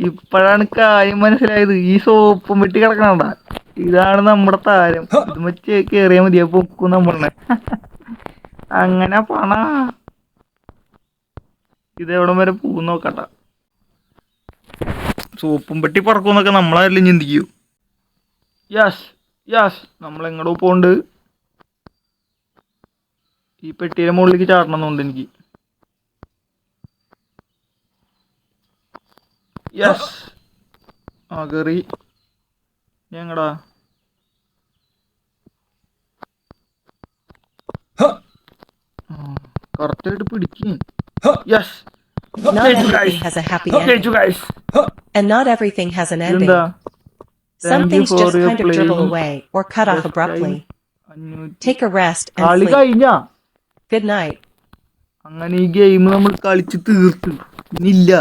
ഇപ്പോഴാണ് കാര്യം മനസ്സിലായത്. ഈ സോപ്പും വെട്ടി കിടക്കണണ്ട, ഇതാണ് നമ്മുടെ താരം. ഇത് വെച്ച് കേറിയാ മതിയാ, പൊക്കും നമ്മളെ. അങ്ങനെ പണ ഇതെവിടം വരെ പോകും നോക്കണ്ട. സോപ്പും പെട്ടി പറക്കുന്നൊക്കെ നമ്മളാരെങ്കിലും ചിന്തിക്കൂ. യാസ് യാസ്, നമ്മളെങ്ങടോ പോണ്ട്. ഈ പെട്ടിയുടെ മുകളിലേക്ക് ചാടണമെന്നുണ്ട് എനിക്ക്. യെസ്, ആ കയറി. ഞങ്ങടാ കറക്റ്റായിട്ട് പിടിക്കും. Yes, Not everything has a happy ending. And not everything has an ending. ഇതെന്താ? Some Thank you things for just your kind of dribble playing. away or cut off abruptly. Take a rest and കളി sleep. കഴിഞ്ഞ Good night. അങ്ങനെ ഈ game നമ്മൾ കളിച്ച് തീർത്ത്. ഇനിയില്ല.